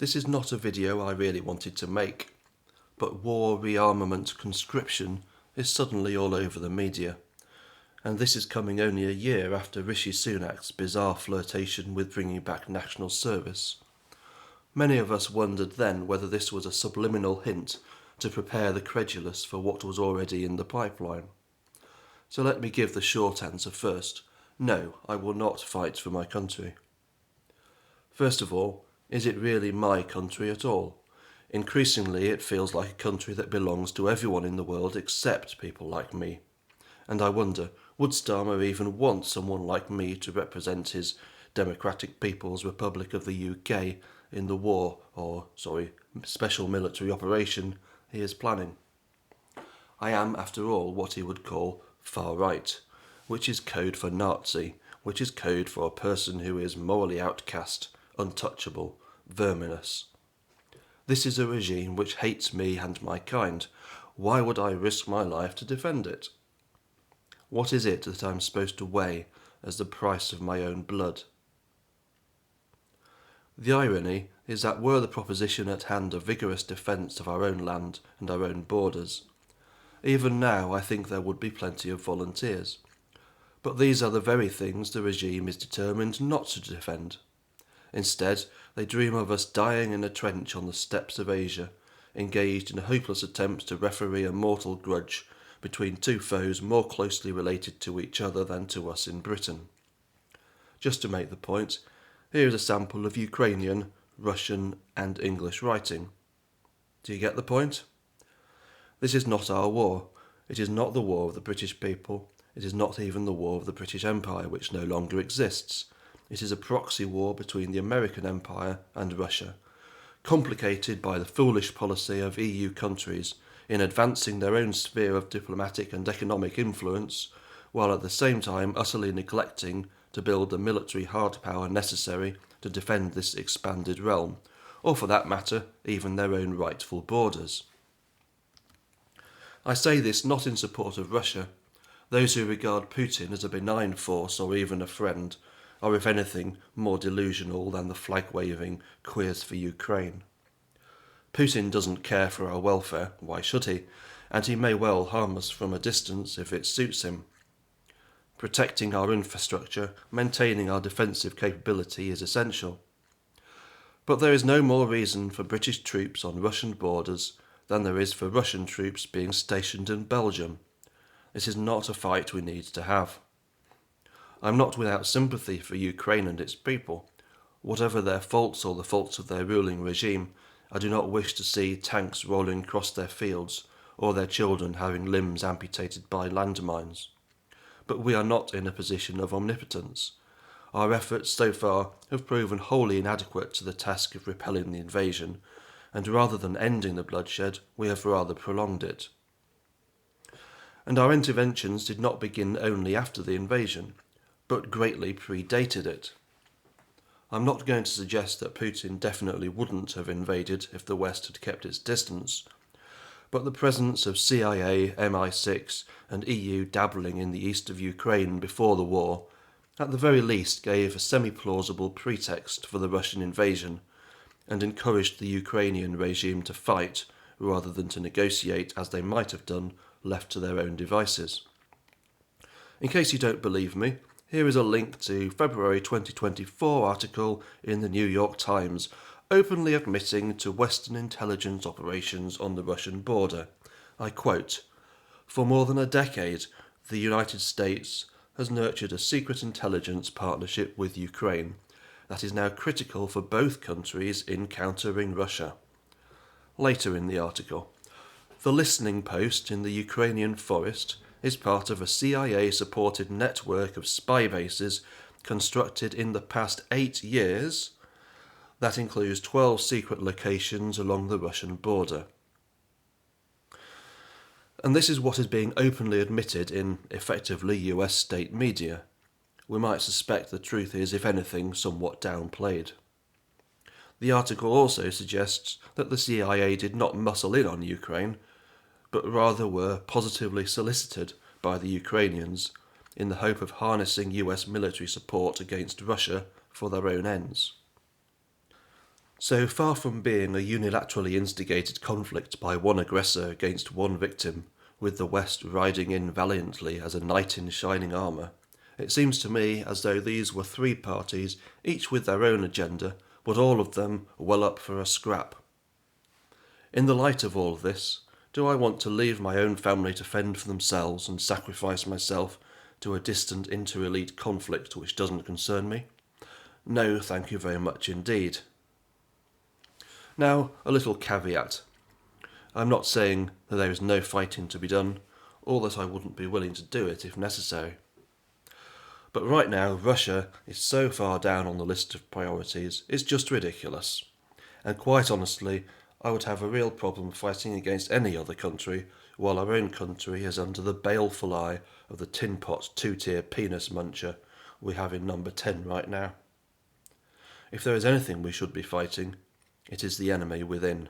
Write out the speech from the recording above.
This is not a video I really wanted to make, but war, rearmament, conscription is suddenly all over the media, and this is coming only a year after Rishi Sunak's bizarre flirtation with bringing back national service. Many of us wondered then whether this was a subliminal hint to prepare the credulous for what was already in the pipeline. So let me give the short answer first. No, I will not fight for my country. First of all, is it really my country at all? Increasingly, it feels like a country that belongs to everyone in the world except people like me. And I wonder, would Starmer even want someone like me to represent his Democratic People's Republic of the UK in the special military operation he is planning? I am, after all, what he would call far right, which is code for Nazi, which is code for a person who is morally outcast, untouchable, verminous. This is a regime which hates me and my kind. Why would I risk my life to defend it? What is it that I'm supposed to weigh as the price of my own blood? The irony is that were the proposition at hand a vigorous defence of our own land and our own borders, even now I think there would be plenty of volunteers. But these are the very things the regime is determined not to defend. Instead, they dream of us dying in a trench on the steppes of Asia, engaged in a hopeless attempt to referee a mortal grudge between two foes more closely related to each other than to us in Britain. Just to make the point, here is a sample of Ukrainian, Russian and English writing. Do you get the point? This is not our war. It is not the war of the British people. It is not even the war of the British Empire, which no longer exists. It is a proxy war between the American Empire and Russia, complicated by the foolish policy of EU countries in advancing their own sphere of diplomatic and economic influence, while at the same time utterly neglecting to build the military hard power necessary to defend this expanded realm, or for that matter, even their own rightful borders. I say this not in support of Russia. Those who regard Putin as a benign force or even a friend are, if anything, more delusional than the flag-waving queers for Ukraine. Putin doesn't care for our welfare, why should he? And he may well harm us from a distance if it suits him. Protecting our infrastructure, maintaining our defensive capability is essential. But there is no more reason for British troops on Russian borders than there is for Russian troops being stationed in Belgium. This is not a fight we need to have. I'm not without sympathy for Ukraine and its people. Whatever their faults or the faults of their ruling regime, I do not wish to see tanks rolling across their fields or their children having limbs amputated by landmines. But we are not in a position of omnipotence. Our efforts so far have proven wholly inadequate to the task of repelling the invasion, and rather than ending the bloodshed, we have rather prolonged it. And our interventions did not begin only after the invasion, but greatly predated it. I'm not going to suggest that Putin definitely wouldn't have invaded if the West had kept its distance, but the presence of CIA, MI6 and EU dabbling in the east of Ukraine before the war, at the very least gave a semi-plausible pretext for the Russian invasion, and encouraged the Ukrainian regime to fight rather than to negotiate as they might have done left to their own devices. In case you don't believe me, here is a link to February 2024 article in the New York Times openly admitting to Western intelligence operations on the Russian border. I quote, "For more than a decade, the United States has nurtured a secret intelligence partnership with Ukraine that is now critical for both countries in countering Russia." Later in the article, the listening post in the Ukrainian forest is part of a CIA-supported network of spy bases constructed in the past 8 years that includes 12 secret locations along the Russian border. And this is what is being openly admitted in, effectively, US state media. We might suspect the truth is, if anything, somewhat downplayed. The article also suggests that the CIA did not muscle in on Ukraine, but rather were positively solicited by the Ukrainians in the hope of harnessing US military support against Russia for their own ends. So far from being a unilaterally instigated conflict by one aggressor against one victim, with the West riding in valiantly as a knight in shining armour, it seems to me as though these were three parties, each with their own agenda, but all of them well up for a scrap. In the light of all this, do I want to leave my own family to fend for themselves and sacrifice myself to a distant inter-elite conflict which doesn't concern me? No, thank you very much indeed. Now, a little caveat. I'm not saying that there is no fighting to be done, or that I wouldn't be willing to do it if necessary. But right now, Russia is so far down on the list of priorities, it's just ridiculous. And quite honestly, I would have a real problem fighting against any other country, while our own country is under the baleful eye of the tin pot two-tier penis muncher we have in number 10 right now. If there is anything we should be fighting, it is the enemy within.